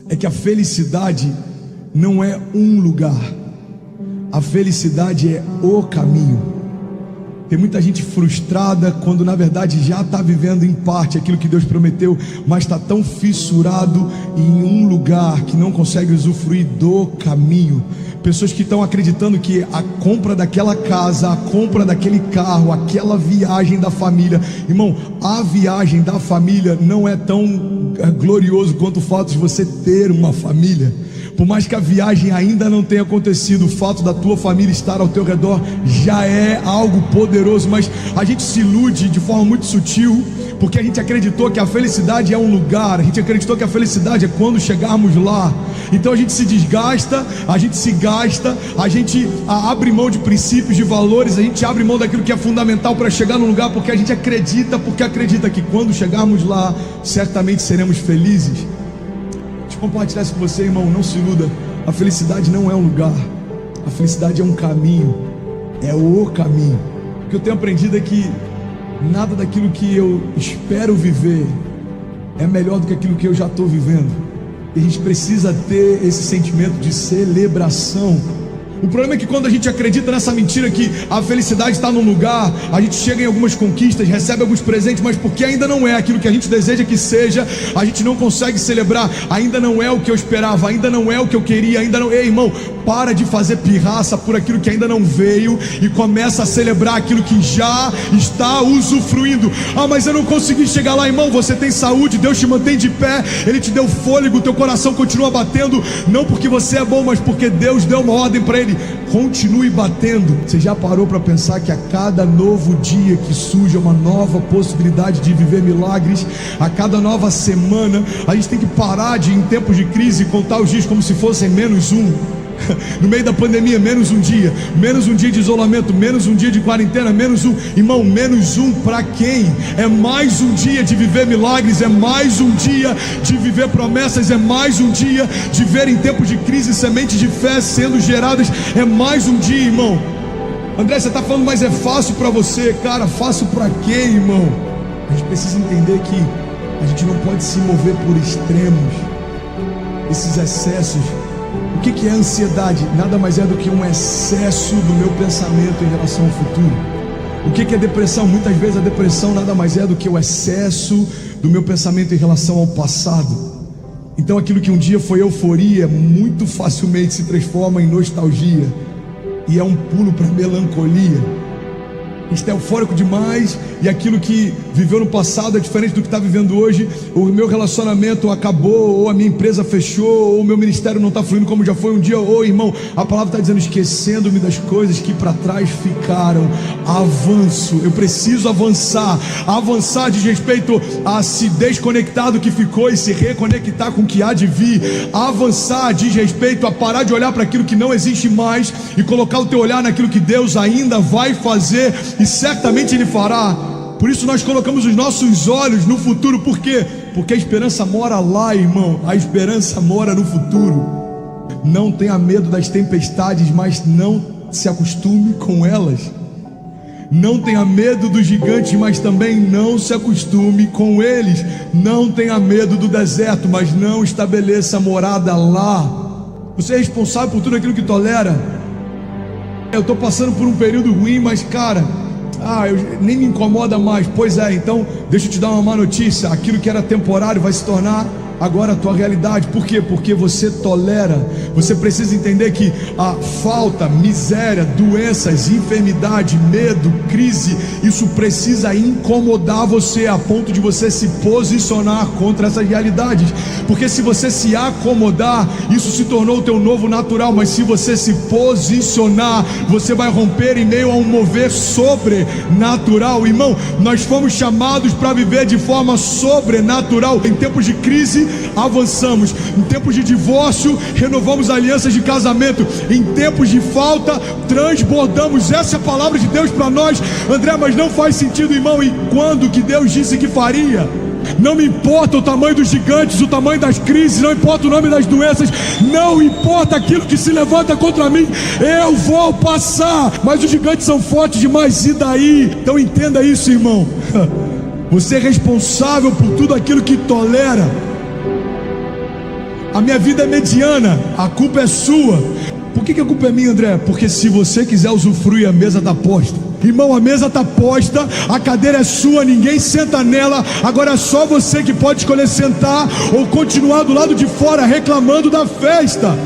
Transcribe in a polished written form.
é que a felicidade não é um lugar, a felicidade é o caminho. Tem muita gente frustrada quando na verdade já está vivendo em parte aquilo que Deus prometeu, mas está tão fissurado em um lugar que não consegue usufruir do caminho. Pessoas que estão acreditando que a compra daquela casa, a compra daquele carro, aquela viagem da família, irmão, a viagem da família não é tão glorioso quanto o fato de você ter uma família. Por mais que a viagem ainda não tenha acontecido, o fato da tua família estar ao teu redor já é algo poderoso. Mas a gente se ilude de forma muito sutil, porque a gente acreditou que a felicidade é um lugar, a gente acreditou que a felicidade é quando chegarmos lá. Então a gente se desgasta, a gente se gasta, a gente abre mão de princípios, de valores, a gente abre mão daquilo que é fundamental para chegar no lugar, porque a gente acredita, que quando chegarmos lá, certamente seremos felizes. Deixa eu compartilhar isso com você, irmão, não se iluda. A felicidade não é um lugar, a felicidade é um caminho, é o caminho. O que eu tenho aprendido é que nada daquilo que eu espero viver é melhor do que aquilo que eu já estou vivendo. E a gente precisa ter esse sentimento de celebração. O problema é que quando a gente acredita nessa mentira que a felicidade está num lugar, a gente chega em algumas conquistas, recebe alguns presentes, mas porque ainda não é aquilo que a gente deseja que seja, a gente não consegue celebrar. Ainda não é o que eu esperava, ainda não é o que eu queria, ainda não. Ei, irmão, para de fazer pirraça por aquilo que ainda não veio e começa a celebrar aquilo que já está usufruindo. Ah, mas eu não consegui chegar lá, irmão. Você tem saúde, Deus te mantém de pé, Ele te deu fôlego, teu coração continua batendo, não porque você é bom, mas porque Deus deu uma ordem para ele. Continue batendo. Você já parou para pensar que a cada novo dia que surge uma nova possibilidade de viver milagres? A cada nova semana a gente tem que parar de, em tempos de crise, contar os dias como se fossem menos um. No meio da pandemia, menos um dia de isolamento, menos um dia de quarentena, menos um. Irmão, menos um para quem? É mais um dia de viver milagres, é mais um dia de viver promessas, é mais um dia de ver em tempos de crise sementes de fé sendo geradas, é mais um dia, irmão. André, você está falando, mas é fácil para você. Cara, fácil para quem, irmão? A gente precisa entender que a gente não pode se mover por extremos, esses excessos. O que é ansiedade? Nada mais é do que um excesso do meu pensamento em relação ao futuro. O que é depressão? Muitas vezes a depressão nada mais é do que o excesso do meu pensamento em relação ao passado. Então aquilo que um dia foi euforia, muito facilmente se transforma em nostalgia, e é um pulo para melancolia. A gente está eufórico demais, e aquilo que viveu no passado é diferente do que está vivendo hoje. O meu relacionamento acabou, ou a minha empresa fechou, ou o meu ministério não está fluindo como já foi um dia. Ou, irmão, a palavra está dizendo: esquecendo-me das coisas que para trás ficaram. Avanço, eu preciso avançar. Avançar diz respeito a se desconectar do que ficou e se reconectar com o que há de vir. Avançar diz respeito a parar de olhar para aquilo que não existe mais e colocar o teu olhar naquilo que Deus ainda vai fazer, e certamente Ele fará. Por isso nós colocamos os nossos olhos no futuro. Por quê? Porque a esperança mora lá, irmão. A esperança mora no futuro. Não tenha medo das tempestades, mas não se acostume com elas. Não tenha medo dos gigantes, mas também não se acostume com eles. Não tenha medo do deserto, mas não estabeleça morada lá. Você é responsável por tudo aquilo que tolera. Eu estou passando por um período ruim, mas cara, nem me incomoda mais. Pois é, então deixa eu te dar uma má notícia. Aquilo que era temporário vai se tornar agora a tua realidade. Por quê? Porque você tolera. Você precisa entender que a falta, miséria, doenças, enfermidade, medo, crise, isso precisa incomodar você a ponto de você se posicionar contra essas realidades. Porque se você se acomodar, isso se tornou o teu novo natural. Mas se você se posicionar, você vai romper em meio a um mover sobrenatural. Irmão, nós fomos chamados para viver de forma sobrenatural. Em tempos de crise, avançamos. Em tempos de divórcio, renovamos alianças de casamento. Em tempos de falta, transbordamos. Essa é a palavra de Deus para nós. André, mas não faz sentido, irmão. E quando que Deus disse que faria? Não me importa o tamanho dos gigantes, o tamanho das crises, não importa o nome das doenças, não importa aquilo que se levanta contra mim, eu vou passar. Mas os gigantes são fortes demais, e daí? Então entenda isso, irmão. Você é responsável por tudo aquilo que tolera. A minha vida é mediana, a culpa é sua. Por que a culpa é minha, André? Porque se você quiser usufruir, a mesa está posta. Irmão, a mesa está posta, a cadeira é sua, ninguém senta nela. Agora é só você que pode escolher sentar ou continuar do lado de fora reclamando da festa.